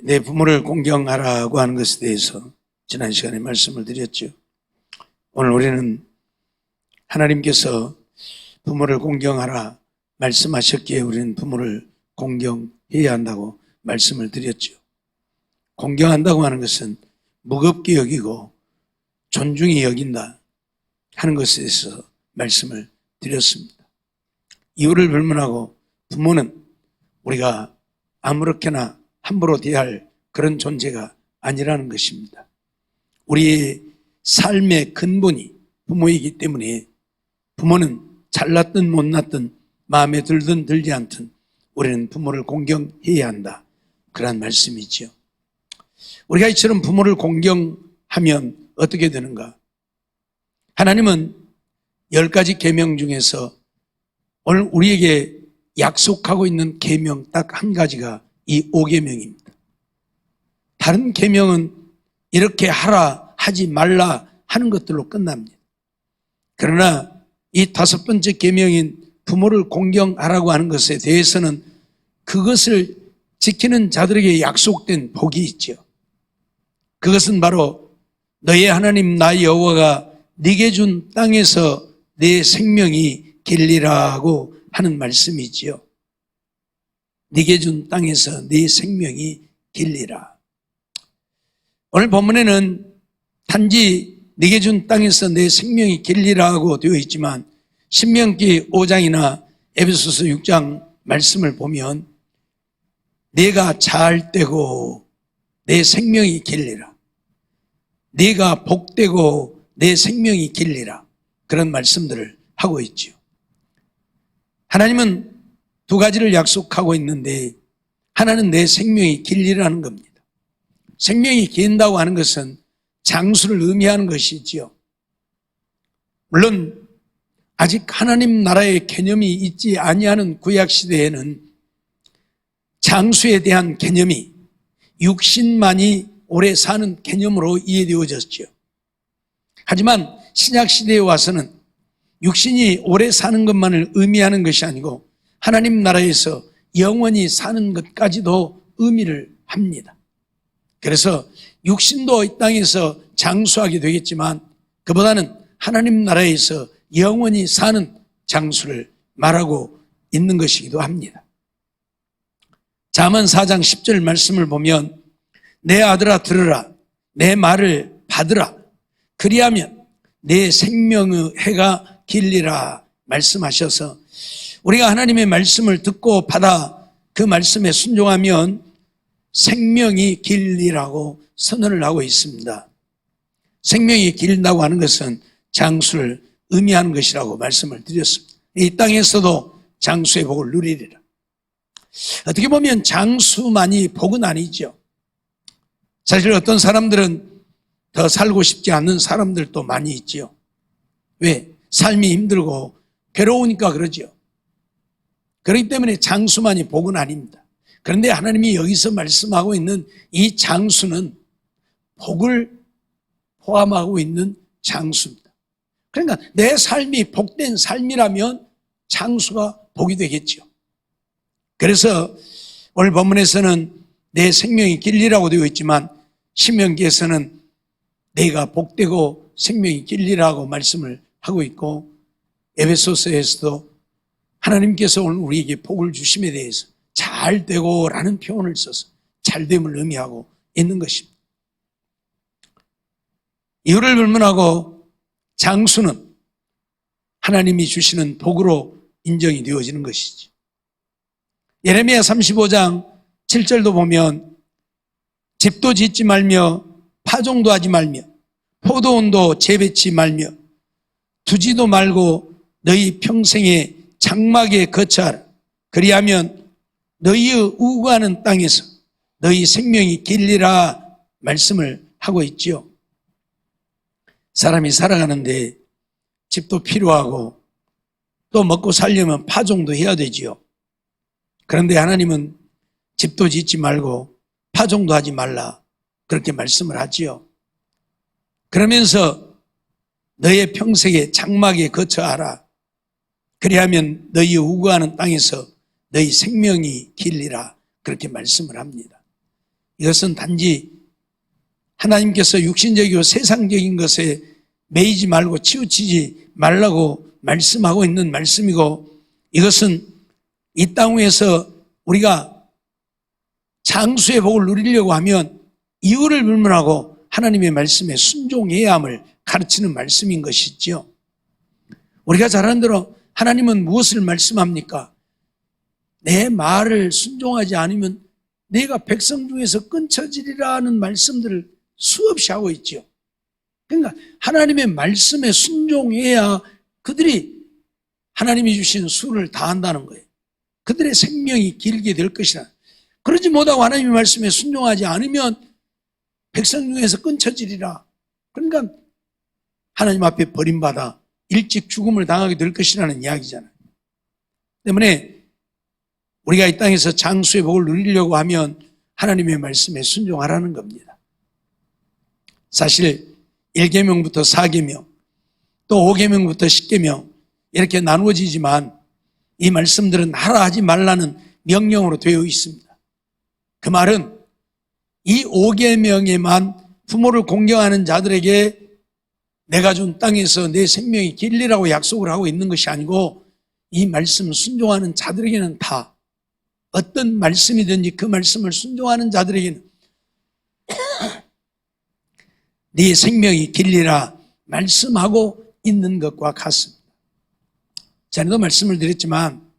내 부모를 공경하라고 하는 것에 대해서 지난 시간에 말씀을 드렸죠. 오늘 우리는 하나님께서 부모를 공경하라 말씀하셨기에 우리는 부모를 공경해야 한다고 말씀을 드렸죠. 공경한다고 하는 것은 무겁게 여기고 존중히 여긴다 하는 것에 대해서 말씀을 드렸습니다. 이유를 불문하고 부모는 우리가 아무렇게나 함부로 대할 그런 존재가 아니라는 것입니다. 우리의 삶의 근본이 부모이기 때문에 부모는 잘났든 못났든 마음에 들든 들지 않든 우리는 부모를 공경해야 한다. 그런 말씀이죠. 우리가 이처럼 부모를 공경하면 어떻게 되는가? 하나님은 10가지 계명 중에서 오늘 우리에게 약속하고 있는 계명 딱 한 가지가 이 5계명입니다. 다른 계명은 이렇게 하라 하지 말라 하는 것들로 끝납니다. 그러나 이 5번째 계명인 부모를 공경하라고 하는 것에 대해서는 그것을 지키는 자들에게 약속된 복이 있죠. 그것은 바로 너의 하나님 나 여호와가 네게 준 땅에서 내 생명이 길리라고 하는 말씀이지요. 네게 준 땅에서 네 생명이 길리라. 오늘 본문에는 단지 네게 준 땅에서 내 생명이 길리라고 되어 있지만 신명기 5장이나 에베소서 6장 말씀을 보면 네가 잘 되고 내 생명이 길리라. 네가 복되고 내 생명이 길리라. 그런 말씀들을 하고 있죠. 하나님은 2가지를 약속하고 있는데 하나는 내 생명이 길리라는 겁니다. 생명이 긴다고 하는 것은 장수를 의미하는 것이지요. 물론 아직 하나님 나라의 개념이 있지 아니하는 구약시대에는 장수에 대한 개념이 육신만이 오래 사는 개념으로 이해되어졌죠. 하지만 신약시대에 와서는 육신이 오래 사는 것만을 의미하는 것이 아니고 하나님 나라에서 영원히 사는 것까지도 의미를 합니다. 그래서 육신도 이 땅에서 장수하게 되겠지만 그보다는 하나님 나라에서 영원히 사는 장수를 말하고 있는 것이기도 합니다. 잠언 4장 10절 말씀을 보면 내 아들아 들으라 내 말을 받으라 그리하면 내 생명의 해가 길리라 말씀하셔서 우리가 하나님의 말씀을 듣고 받아 그 말씀에 순종하면 생명이 길리라고 선언을 하고 있습니다. 생명이 길다고 하는 것은 장수를 의미하는 것이라고 말씀을 드렸습니다. 이 땅에서도 장수의 복을 누리리라. 어떻게 보면 장수만이 복은 아니죠. 사실 어떤 사람들은 더 살고 싶지 않는 사람들도 많이 있지요. 왜? 삶이 힘들고 괴로우니까 그러죠. 그렇기 때문에 장수만이 복은 아닙니다. 그런데 하나님이 여기서 말씀하고 있는 이 장수는 복을 포함하고 있는 장수입니다. 그러니까 내 삶이 복된 삶이라면 장수가 복이 되겠죠. 그래서 오늘 본문에서는 내 생명이 길리라고 되어 있지만 신명기에서는 내가 복되고 생명이 길리라고 말씀을 하고 있고 에베소서에서도 하나님께서 오늘 우리에게 복을 주심에 대해서 잘 되고 라는 표현을 써서 잘됨을 의미하고 있는 것입니다. 이유를 불문하고 장수는 하나님이 주시는 복으로 인정이 되어지는 것이죠. 예레미야 35장 7절도 보면 집도 짓지 말며 파종도 하지 말며 포도원도 재배치 말며 두지도 말고 너희 평생에 장막에 거처하라. 그리하면 너희의 우고하는 땅에서 너희 생명이 길리라 말씀을 하고 있지요. 사람이 살아가는데 집도 필요하고 또 먹고 살려면 파종도 해야 되지요. 그런데 하나님은 집도 짓지 말고 파종도 하지 말라 그렇게 말씀을 하지요. 그러면서 너의 평생에 장막에 거처하라. 그리하면 너희 우거하는 땅에서 너희 생명이 길리라 그렇게 말씀을 합니다. 이것은 단지 하나님께서 육신적이고 세상적인 것에 매이지 말고 치우치지 말라고 말씀하고 있는 말씀이고, 이것은 이 땅 위에서 우리가 장수의 복을 누리려고 하면 이유를 불문하고 하나님의 말씀에 순종해야 함을 가르치는 말씀인 것이지요. 우리가 잘 아는 대로 하나님은 무엇을 말씀합니까? 내 말을 순종하지 않으면 내가 백성 중에서 끊쳐지리라는 말씀들을 수없이 하고 있죠. 그러니까 하나님의 말씀에 순종해야 그들이 하나님이 주신 수를 다한다는 거예요. 그들의 생명이 길게 될 것이라. 그러지 못하고 하나님의 말씀에 순종하지 않으면 백성 중에서 끊쳐지리라. 그러니까 하나님 앞에 버림받아 일찍 죽음을 당하게 될 것이라는 이야기잖아요. 때문에 우리가 이 땅에서 장수의 복을 누리려고 하면 하나님의 말씀에 순종하라는 겁니다. 사실 1계명부터 4계명, 또 5계명부터 10계명 이렇게 나누어지지만 이 말씀들은 하라 하지 말라는 명령으로 되어 있습니다. 그 말은 이 5계명에만 부모를 공경하는 자들에게 내가 준 땅에서 내 생명이 길리라고 약속을 하고 있는 것이 아니고, 이 말씀 순종하는 자들에게는 다, 어떤 말씀이든지 그 말씀을 순종하는 자들에게는 네 생명이 길리라 말씀하고 있는 것과 같습니다. 전에도 말씀을 드렸지만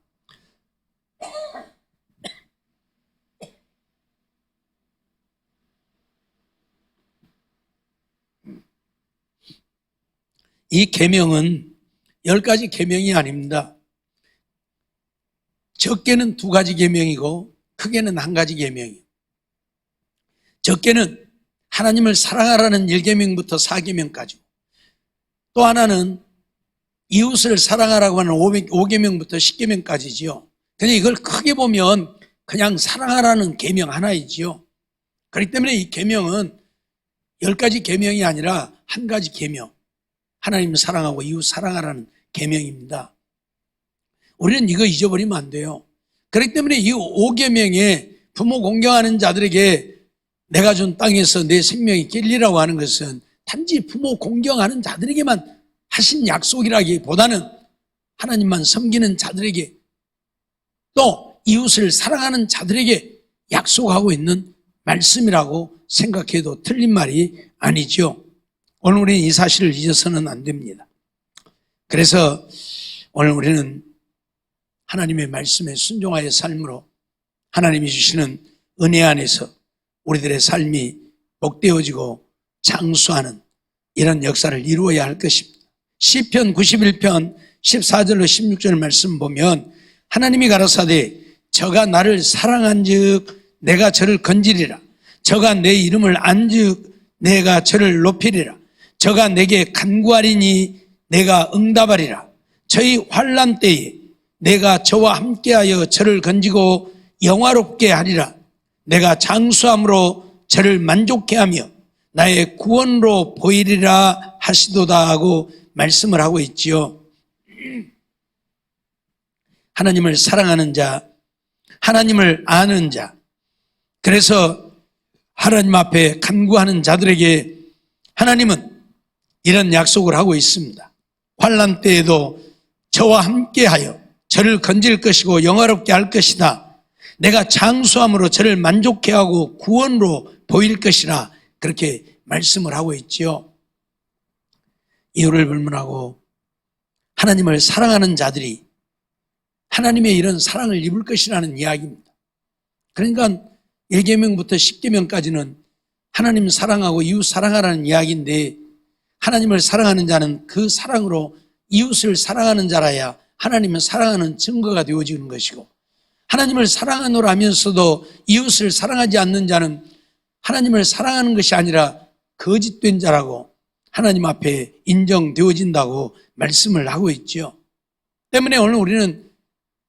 이 계명은 10가지 계명이 아닙니다. 적게는 2가지 계명이고 크게는 1가지 계명이에요. 적게는 하나님을 사랑하라는 1계명부터 4계명까지, 또 하나는 이웃을 사랑하라고 하는 5계명부터 10계명까지지요. 그런데 이걸 크게 보면 그냥 사랑하라는 계명 하나이지요. 그렇기 때문에 이 계명은 10가지 계명이 아니라 1가지 계명, 하나님을 사랑하고 이웃 사랑하라는 계명입니다. 우리는 이거 잊어버리면 안 돼요. 그렇기 때문에 이 5계명에 부모 공경하는 자들에게 내가 준 땅에서 내 생명이 길리라고 하는 것은 단지 부모 공경하는 자들에게만 하신 약속이라기보다는 하나님만 섬기는 자들에게, 또 이웃을 사랑하는 자들에게 약속하고 있는 말씀이라고 생각해도 틀린 말이 아니죠. 오늘 우리는 이 사실을 잊어서는 안 됩니다. 그래서 오늘 우리는 하나님의 말씀에 순종하여 삶으로 하나님이 주시는 은혜 안에서 우리들의 삶이 복되어지고 장수하는 이런 역사를 이루어야 할 것입니다. 시편 91편 14절로 16절 말씀 보면 하나님이 가라사대 저가 나를 사랑한즉 내가 저를 건지리라. 저가 내 이름을 안즉 내가 저를 높이리라. 저가 내게 간구하리니 내가 응답하리라. 저희 환난 때에 내가 저와 함께하여 저를 건지고 영화롭게 하리라. 내가 장수함으로 저를 만족해 하며 나의 구원으로 보이리라 하시도다 하고 말씀을 하고 있지요. 하나님을 사랑하는 자, 하나님을 아는 자, 그래서 하나님 앞에 간구하는 자들에게 하나님은 이런 약속을 하고 있습니다. 환난 때에도 저와 함께하여 저를 건질 것이고 영화롭게 할 것이다. 내가 장수함으로 저를 만족해 하고 구원으로 보일 것이라, 그렇게 말씀을 하고 있지요. 이유를 불문하고 하나님을 사랑하는 자들이 하나님의 이런 사랑을 입을 것이라는 이야기입니다. 그러니까 1계명부터 10계명까지는 하나님 사랑하고 이웃 사랑하라는 이야기인데, 하나님을 사랑하는 자는 그 사랑으로 이웃을 사랑하는 자라야 하나님을 사랑하는 증거가 되어지는 것이고, 하나님을 사랑하노라 하면서도 이웃을 사랑하지 않는 자는 하나님을 사랑하는 것이 아니라 거짓된 자라고 하나님 앞에 인정되어진다고 말씀을 하고 있죠. 때문에 오늘 우리는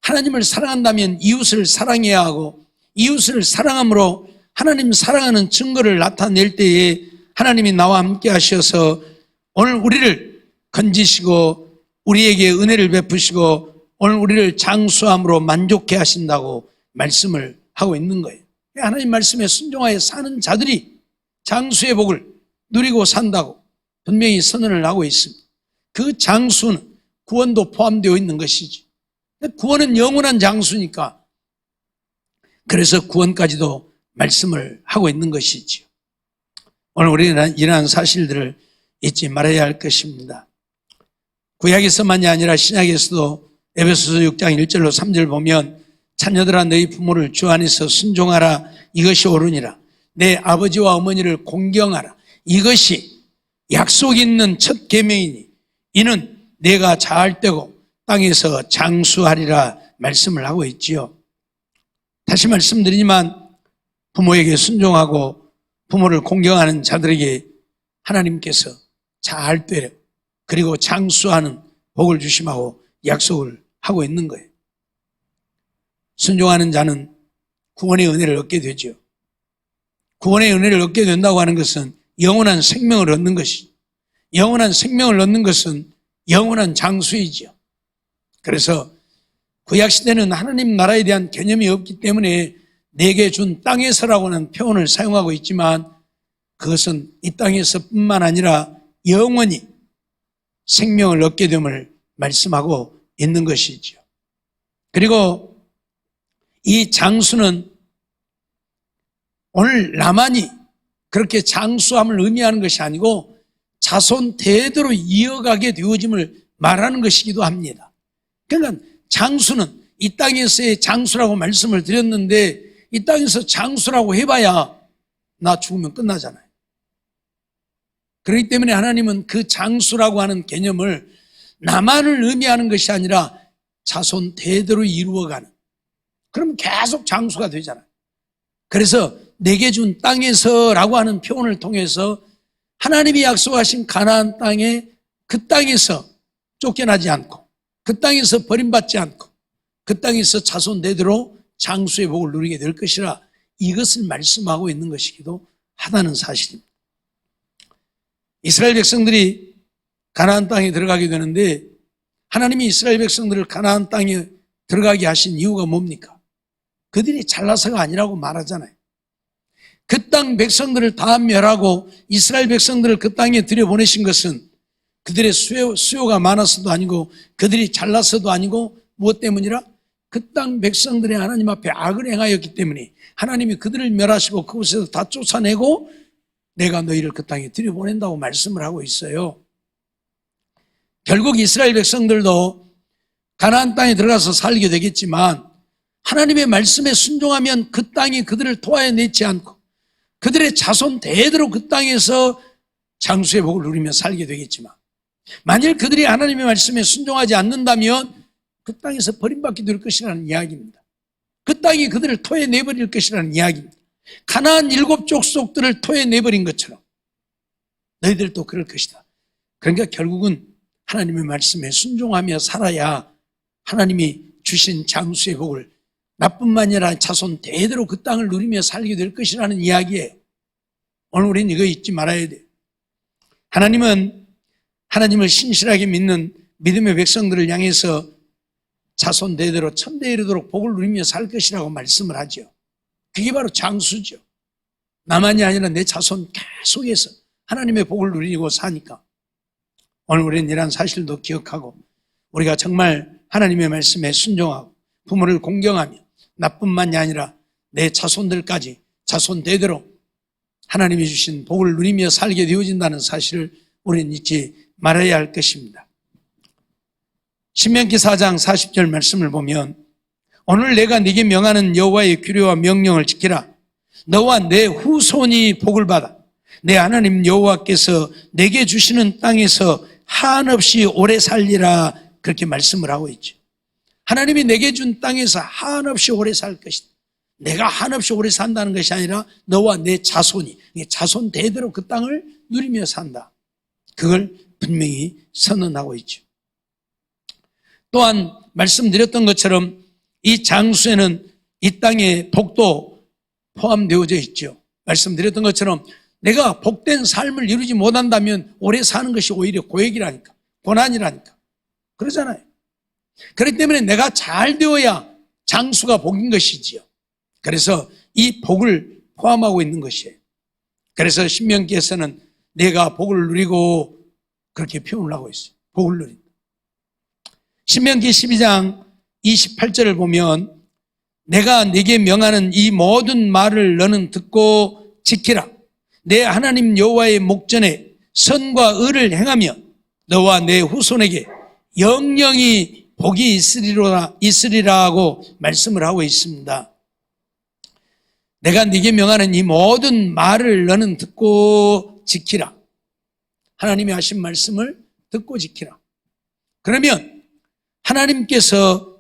하나님을 사랑한다면 이웃을 사랑해야 하고, 이웃을 사랑함으로 하나님 사랑하는 증거를 나타낼 때에 하나님이 나와 함께 하셔서 오늘 우리를 건지시고 우리에게 은혜를 베푸시고 오늘 우리를 장수함으로 만족해 하신다고 말씀을 하고 있는 거예요. 하나님 말씀에 순종하여 사는 자들이 장수의 복을 누리고 산다고 분명히 선언을 하고 있습니다. 그 장수는 구원도 포함되어 있는 것이지. 구원은 영원한 장수니까 그래서 구원까지도 말씀을 하고 있는 것이지요. 오늘 우리는 이러한 사실들을 잊지 말아야 할 것입니다. 구약에서만이 아니라 신약에서도 에베소서 6장 1절로 3절 보면 자녀들아 너희 부모를 주 안에서 순종하라 이것이 옳으니라. 내 아버지와 어머니를 공경하라. 이것이 약속 있는 첫 계명이니 이는 내가 자할 때고 땅에서 장수하리라 말씀을 하고 있지요. 다시 말씀드리지만 부모에게 순종하고 부모를 공경하는 자들에게 하나님께서 자할 때 그리고 장수하는 복을 주심하고 약속을 하고 있는 거예요. 순종하는 자는 구원의 은혜를 얻게 되죠. 구원의 은혜를 얻게 된다고 하는 것은 영원한 생명을 얻는 것이, 영원한 생명을 얻는 것은 영원한 장수이지요. 그래서 구약시대는 하나님 나라에 대한 개념이 없기 때문에 내게 준 땅에서라고 하는 표현을 사용하고 있지만 그것은 이 땅에서뿐만 아니라 영원히 생명을 얻게 됨을 말씀하고 있는 것이죠. 그리고 이 장수는 오늘 나만이 그렇게 장수함을 의미하는 것이 아니고 자손 대대로 이어가게 되어짐을 말하는 것이기도 합니다. 그러니까 장수는 이 땅에서의 장수라고 말씀을 드렸는데 이 땅에서 장수라고 해봐야 나 죽으면 끝나잖아요. 그렇기 때문에 하나님은 그 장수라고 하는 개념을 나만을 의미하는 것이 아니라 자손 대대로 이루어가는, 그럼 계속 장수가 되잖아요. 그래서 내게 준 땅에서라고 하는 표현을 통해서 하나님이 약속하신 가나안 땅에 그 땅에서 쫓겨나지 않고 그 땅에서 버림받지 않고 그 땅에서 자손 대대로 장수의 복을 누리게 될 것이라 이것을 말씀하고 있는 것이기도 하다는 사실입니다. 이스라엘 백성들이 가나안 땅에 들어가게 되는데 하나님이 이스라엘 백성들을 가나안 땅에 들어가게 하신 이유가 뭡니까? 그들이 잘나서가 아니라고 말하잖아요. 그 땅 백성들을 다 멸하고 이스라엘 백성들을 그 땅에 들여보내신 것은 그들의 수요가 많아서도 아니고 그들이 잘나서도 아니고 무엇 때문이라? 그 땅 백성들이 하나님 앞에 악을 행하였기 때문에 하나님이 그들을 멸하시고 그곳에서 다 쫓아내고 내가 너희를 그 땅에 들여보낸다고 말씀을 하고 있어요. 결국 이스라엘 백성들도 가나안 땅에 들어가서 살게 되겠지만 하나님의 말씀에 순종하면 그 땅이 그들을 토하여내지 않고 그들의 자손 대대로 그 땅에서 장수의 복을 누리며 살게 되겠지만 만일 그들이 하나님의 말씀에 순종하지 않는다면 그 땅에서 버림받게 될 것이라는 이야기입니다. 그 땅이 그들을 토해내버릴 것이라는 이야기입니다. 가나안 7 족속들을 토해내버린 것처럼 너희들도 그럴 것이다. 그러니까 결국은 하나님의 말씀에 순종하며 살아야 하나님이 주신 장수의 복을 나뿐만 아니라 자손 대대로 그 땅을 누리며 살게 될 것이라는 이야기예요. 오늘 우리는 이거 잊지 말아야 돼요. 하나님은 하나님을 신실하게 믿는 믿음의 백성들을 향해서 자손 대대로 천대에 이르도록 복을 누리며 살 것이라고 말씀을 하죠. 그게 바로 장수죠. 나만이 아니라 내 자손 계속해서 하나님의 복을 누리고 사니까 오늘 우리는 이러한 사실도 기억하고 우리가 정말 하나님의 말씀에 순종하고 부모를 공경하며 나뿐만이 아니라 내 자손들까지 자손 대대로 하나님이 주신 복을 누리며 살게 되어진다는 사실을 우리는 잊지 말아야 할 것입니다. 신명기 4장 40절 말씀을 보면 오늘 내가 네게 명하는 여호와의 규례와 명령을 지키라. 너와 내 후손이 복을 받아 내 하나님 여호와께서 내게 주시는 땅에서 한없이 오래 살리라 그렇게 말씀을 하고 있죠. 하나님이 내게 준 땅에서 한없이 오래 살 것이다. 내가 한없이 오래 산다는 것이 아니라 너와 내 자손이 자손 대대로 그 땅을 누리며 산다. 그걸 분명히 선언하고 있죠. 또한 말씀드렸던 것처럼 이 장수에는 이 땅의 복도 포함되어져 있죠. 말씀드렸던 것처럼 내가 복된 삶을 이루지 못한다면 오래 사는 것이 오히려 고역이라니까, 고난이라니까. 그러잖아요. 그렇기 때문에 내가 잘 되어야 장수가 복인 것이지요. 그래서 이 복을 포함하고 있는 것이에요. 그래서 신명기에서는 내가 복을 누리고 그렇게 표현을 하고 있어요. 복을 누린다. 신명기 12장 28절을 보면 내가 네게 명하는 이 모든 말을 너는 듣고 지키라. 내 하나님 여호와의 목전에 선과 의를 행하며 너와 내 후손에게 영영이 복이 있으리라 하고 말씀을 하고 있습니다. 내가 네게 명하는 이 모든 말을 너는 듣고 지키라. 하나님이 하신 말씀을 듣고 지키라. 그러면 하나님께서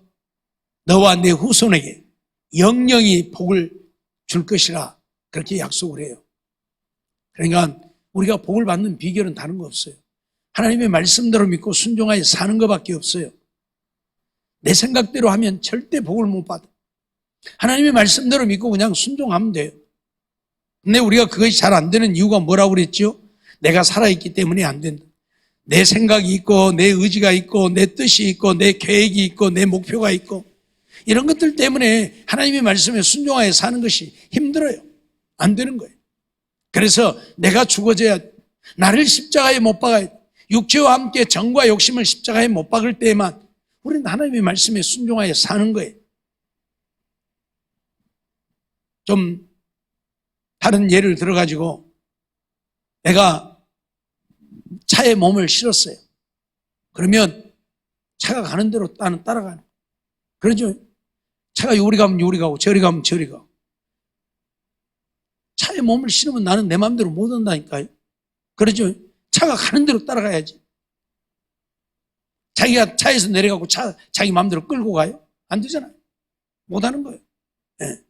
너와 내 후손에게 영영이 복을 줄 것이라 그렇게 약속을 해요. 그러니까 우리가 복을 받는 비결은 다른 거 없어요. 하나님의 말씀대로 믿고 순종하여 사는 것밖에 없어요. 내 생각대로 하면 절대 복을 못 받아. 하나님의 말씀대로 믿고 그냥 순종하면 돼요. 근데 우리가 그것이 잘 안 되는 이유가 뭐라고 그랬죠? 내가 살아있기 때문에 안 된다. 내 생각이 있고 내 의지가 있고 내 뜻이 있고 내 계획이 있고 내 목표가 있고 이런 것들 때문에 하나님의 말씀에 순종하여 사는 것이 힘들어요. 안 되는 거예요. 그래서 내가 죽어져야 나를 십자가에 못 박아야 돼. 육체와 함께 정과 욕심을 십자가에 못 박을 때에만 우리는 하나님의 말씀에 순종하여 사는 거예요. 좀 다른 예를 들어가지고 내가 차에 몸을 실었어요. 그러면 차가 가는 대로 나는 따라가는 거예요. 그러죠? 차가 요리 가면 요리 가고 저리 가면 저리 가고. 차에 몸을 실으면 나는 내 마음대로 못 한다니까요. 그러죠? 차가 가는 대로 따라가야지. 자기가 차에서 내려가고 자기 마음대로 끌고 가요? 안 되잖아요. 못 하는 거예요. 네.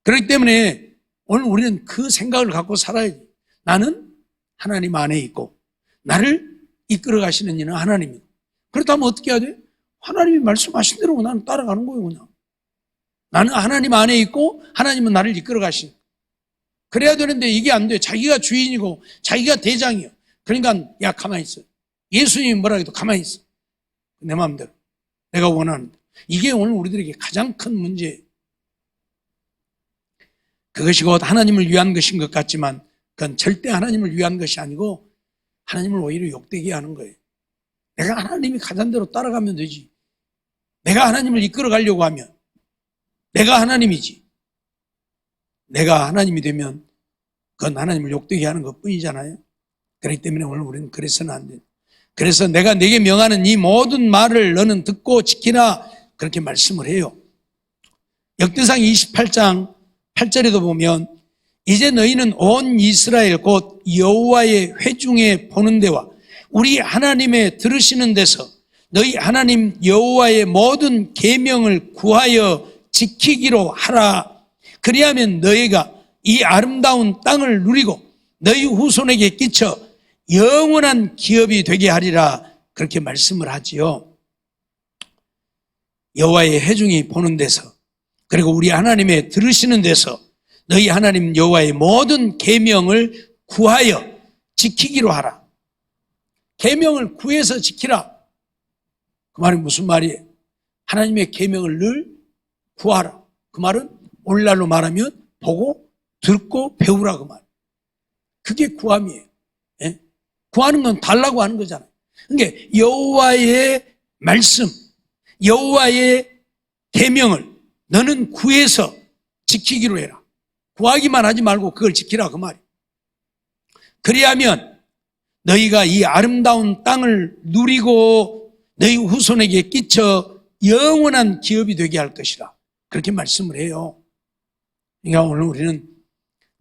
그렇기 때문에 오늘 우리는 그 생각을 갖고 살아야지. 나는 하나님 안에 있고 나를 이끌어 가시는 이는 하나님이고. 그렇다면 어떻게 해야 돼? 하나님이 말씀하신 대로 나는 따라가는 거예요. 그냥 나는 하나님 안에 있고 하나님은 나를 이끌어 가시는. 그래야 되는데 이게 안 돼. 자기가 주인이고 자기가 대장이요. 그러니까 야 가만히 있어. 예수님이 뭐라 해도 가만히 있어. 내 마음대로 내가 원하는 대로. 이게 오늘 우리들에게 가장 큰 문제예요. 그것이 곧 하나님을 위한 것인 것 같지만 그건 절대 하나님을 위한 것이 아니고 하나님을 오히려 욕되게 하는 거예요. 내가 하나님이 가잔 대로 따라가면 되지. 내가 하나님을 이끌어 가려고 하면 내가 하나님이지. 내가 하나님이 되면 그건 하나님을 욕되게 하는 것뿐이잖아요. 그렇기 때문에 오늘 우리는 그래서는 안 돼요. 그래서 내가 네게 명하는 이 모든 말을 너는 듣고 지키라 그렇게 말씀을 해요. 역대상 28장 8절에도 보면 이제 너희는 온 이스라엘 곧 여호와의 회중에 보는 데와 우리 하나님의 들으시는 데서 너희 하나님 여호와의 모든 계명을 구하여 지키기로 하라. 그리하면 너희가 이 아름다운 땅을 누리고 너희 후손에게 끼쳐 영원한 기업이 되게 하리라 그렇게 말씀을 하지요. 여호와의 회중이 보는 데서 그리고 우리 하나님의 들으시는 데서 너희 하나님 여호와의 모든 계명을 구하여 지키기로 하라. 계명을 구해서 지키라. 그 말이 무슨 말이에요? 하나님의 계명을 늘 구하라. 그 말은 오늘날로 말하면 보고 듣고 배우라 그 말. 그게 구함이에요. 예? 구하는 건 달라고 하는 거잖아요. 그러니까 여호와의 말씀, 여호와의 계명을 너는 구해서 지키기로 해라. 구하기만 하지 말고 그걸 지키라 그 말이에요. 그리하면 너희가 이 아름다운 땅을 누리고 너희 후손에게 끼쳐 영원한 기업이 되게 할 것이라 그렇게 말씀을 해요. 그러니까 오늘 우리는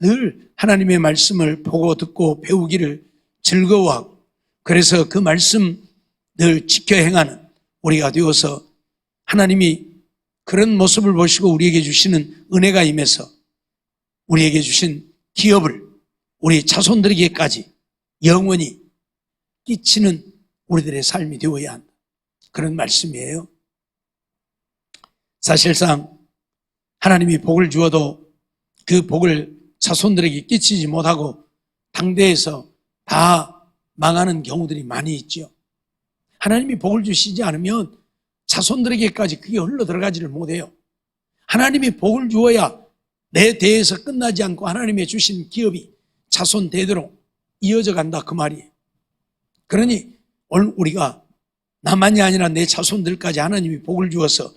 늘 하나님의 말씀을 보고 듣고 배우기를 즐거워하고 그래서 그 말씀 늘 지켜 행하는 우리가 되어서 하나님이 그런 모습을 보시고 우리에게 주시는 은혜가 임해서 우리에게 주신 기업을 우리 자손들에게까지 영원히 끼치는 우리들의 삶이 되어야 한다. 그런 말씀이에요. 사실상 하나님이 복을 주어도 그 복을 자손들에게 끼치지 못하고 당대에서 다 망하는 경우들이 많이 있죠. 하나님이 복을 주시지 않으면 자손들에게까지 그게 흘러 들어가지를 못해요. 하나님이 복을 주어야 내 대에서 끝나지 않고 하나님의 주신 기업이 자손 대대로 이어져 간다 그 말이에요. 그러니 오늘 우리가 나만이 아니라 내 자손들까지 하나님이 복을 주어서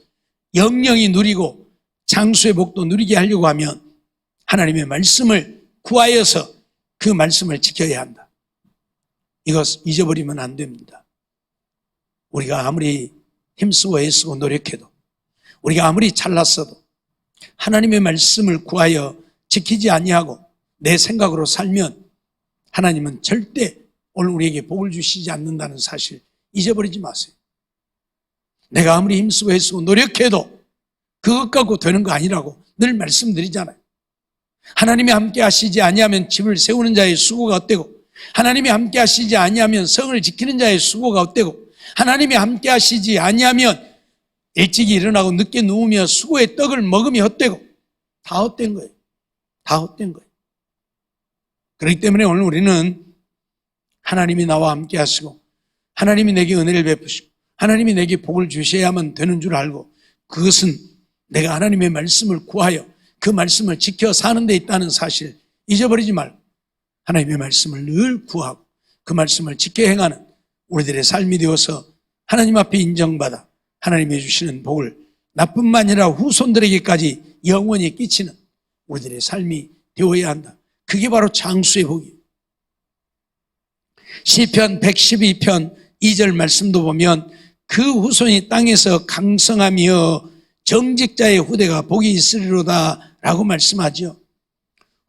영영이 누리고 장수의 복도 누리게 하려고 하면 하나님의 말씀을 구하여서 그 말씀을 지켜야 한다. 이것 잊어버리면 안 됩니다. 우리가 아무리 힘쓰고 애쓰고 노력해도, 우리가 아무리 잘났어도 하나님의 말씀을 구하여 지키지 아니하고 내 생각으로 살면 하나님은 절대 오늘 우리에게 복을 주시지 않는다는 사실 잊어버리지 마세요. 내가 아무리 힘쓰고 애쓰고 노력해도 그것 갖고 되는 거 아니라고 늘 말씀드리잖아요. 하나님이 함께 하시지 아니하면 집을 세우는 자의 수고가 어때고, 하나님이 함께 하시지 아니하면 성을 지키는 자의 수고가 어때고, 하나님이 함께 하시지 아니하면 일찍이 일어나고 늦게 누우며 수고의 떡을 먹으며 헛되고, 다 헛된 거예요. 다 헛된 거예요. 그렇기 때문에 오늘 우리는 하나님이 나와 함께 하시고 하나님이 내게 은혜를 베푸시고 하나님이 내게 복을 주셔야만 되는 줄 알고, 그것은 내가 하나님의 말씀을 구하여 그 말씀을 지켜 사는 데 있다는 사실 잊어버리지 말고 하나님의 말씀을 늘 구하고 그 말씀을 지켜 행하는 우리들의 삶이 되어서 하나님 앞에 인정받아 하나님이 주시는 복을 나뿐만 아니라 후손들에게까지 영원히 끼치는 우리들의 삶이 되어야 한다. 그게 바로 장수의 복이에요. 시편 112편 2절 말씀도 보면 그 후손이 땅에서 강성하며 정직자의 후대가 복이 있으리로다 라고 말씀하죠.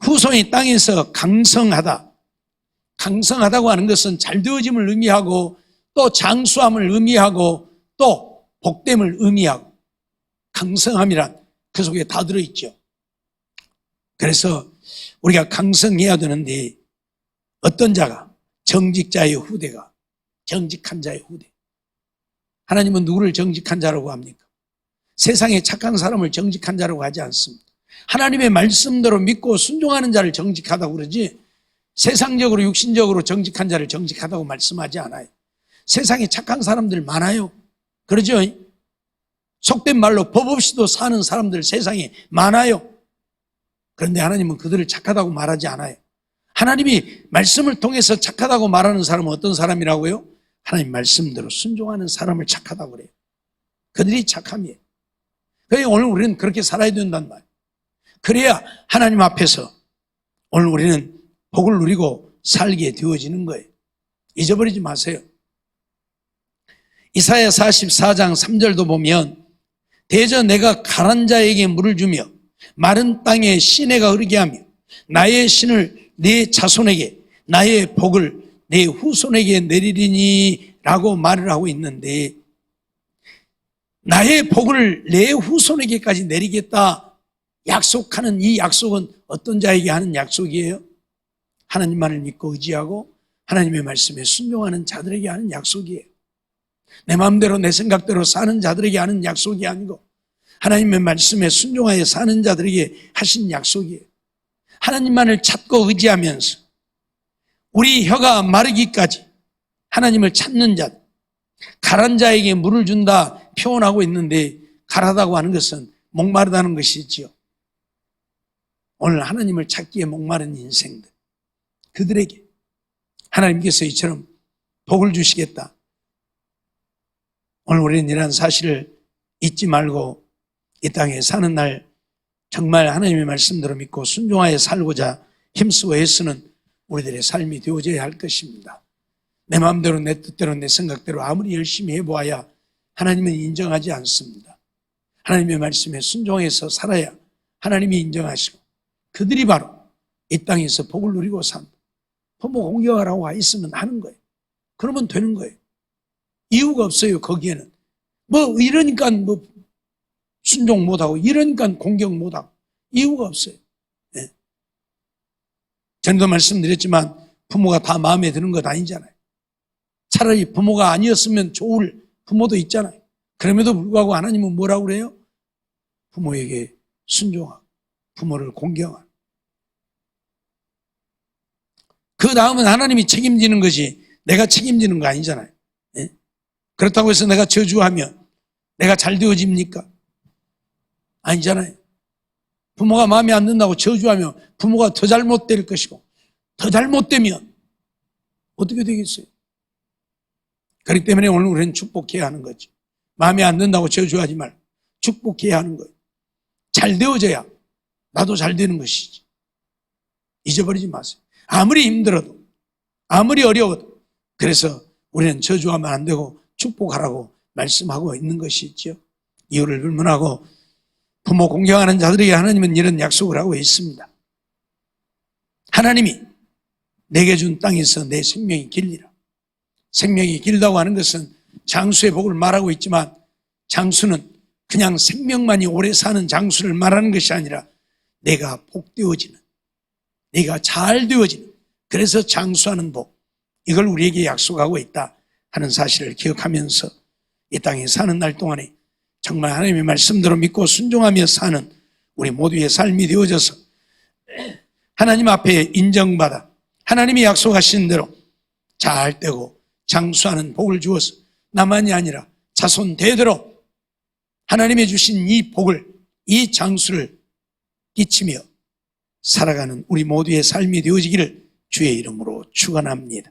후손이 땅에서 강성하다. 강성하다고 하는 것은 잘되어짐을 의미하고 또 장수함을 의미하고 또 복됨을 의미하고, 강성함이란 그 속에 다 들어있죠. 그래서 우리가 강성해야 되는데 어떤 자가? 정직자의 후대가, 정직한 자의 후대. 하나님은 누구를 정직한 자라고 합니까? 세상에 착한 사람을 정직한 자라고 하지 않습니다. 하나님의 말씀대로 믿고 순종하는 자를 정직하다고 그러지 세상적으로 육신적으로 정직한 자를 정직하다고 말씀하지 않아요. 세상에 착한 사람들 많아요. 그러죠? 속된 말로 법 없이도 사는 사람들 세상에 많아요. 그런데 하나님은 그들을 착하다고 말하지 않아요. 하나님이 말씀을 통해서 착하다고 말하는 사람은 어떤 사람이라고요? 하나님 말씀대로 순종하는 사람을 착하다고 그래요. 그들이 착함이에요. 그래서 오늘 우리는 그렇게 살아야 된단 말이에요. 그래야 하나님 앞에서 오늘 우리는 복을 누리고 살게 되어지는 거예요. 잊어버리지 마세요. 이사야 44장 3절도 보면 대저 내가 가란 자에게 물을 주며 마른 땅에 시내가 흐르게 하며 나의 신을 내 자손에게 나의 복을 내 후손에게 내리리니 라고 말을 하고 있는데, 나의 복을 내 후손에게까지 내리겠다 약속하는 이 약속은 어떤 자에게 하는 약속이에요? 하나님만을 믿고 의지하고 하나님의 말씀에 순종하는 자들에게 하는 약속이에요. 내 마음대로 내 생각대로 사는 자들에게 하는 약속이 아니고 하나님의 말씀에 순종하여 사는 자들에게 하신 약속이에요. 하나님만을 찾고 의지하면서 우리 혀가 마르기까지 하나님을 찾는 자, 가란 자에게 물을 준다 표현하고 있는데, 가라다고 하는 것은 목마르다는 것이지요. 오늘 하나님을 찾기에 목마른 인생들, 그들에게 하나님께서 이처럼 복을 주시겠다. 오늘 우리는 이러한 사실을 잊지 말고 이 땅에 사는 날 정말 하나님의 말씀대로 믿고 순종하여 살고자 힘쓰고 애쓰는 우리들의 삶이 되어져야 할 것입니다. 내 마음대로 내 뜻대로 내 생각대로 아무리 열심히 해보아야 하나님은 인정하지 않습니다. 하나님의 말씀에 순종해서 살아야 하나님이 인정하시고 그들이 바로 이 땅에서 복을 누리고 산다. 부모 공경하라고 와 있으면 하는 거예요. 그러면 되는 거예요. 이유가 없어요. 거기에는 이러니까 순종 못하고 이러니까 공경 못하고 이유가 없어요. 네. 전에도 말씀드렸지만 부모가 다 마음에 드는 것 아니잖아요. 차라리 부모가 아니었으면 좋을 부모도 있잖아요. 그럼에도 불구하고 하나님은 뭐라고 그래요? 부모에게 순종하고 부모를 공경하고, 그 다음은 하나님이 책임지는 것이 내가 책임지는 거 아니잖아요. 네? 그렇다고 해서 내가 저주하면 내가 잘 되어집니까? 아니잖아요. 부모가 마음에 안 든다고 저주하면 부모가 더 잘못될 것이고, 더 잘못되면 어떻게 되겠어요? 그렇기 때문에 오늘 우리는 축복해야 하는 거죠. 마음에 안 든다고 저주하지 말고 축복해야 하는 거예요. 잘 되어져야 나도 잘 되는 것이지. 잊어버리지 마세요. 아무리 힘들어도, 아무리 어려워도. 그래서 우리는 저주하면 안 되고 축복하라고 말씀하고 있는 것이죠. 이유를 불문하고 부모 공경하는 자들에게 하나님은 이런 약속을 하고 있습니다. 하나님이 내게 준 땅에서 내 생명이 길리라. 생명이 길다고 하는 것은 장수의 복을 말하고 있지만, 장수는 그냥 생명만이 오래 사는 장수를 말하는 것이 아니라 내가 복되어지는, 내가 잘 되어지는, 그래서 장수하는 복, 이걸 우리에게 약속하고 있다 하는 사실을 기억하면서 이 땅에 사는 날 동안에 정말 하나님의 말씀대로 믿고 순종하며 사는 우리 모두의 삶이 되어져서 하나님 앞에 인정받아 하나님이 약속하신 대로 잘 되고 장수하는 복을 주어서 나만이 아니라 자손 대대로 하나님이 주신 이 복을, 이 장수를 끼치며 살아가는 우리 모두의 삶이 되어지기를 주의 이름으로 축원합니다.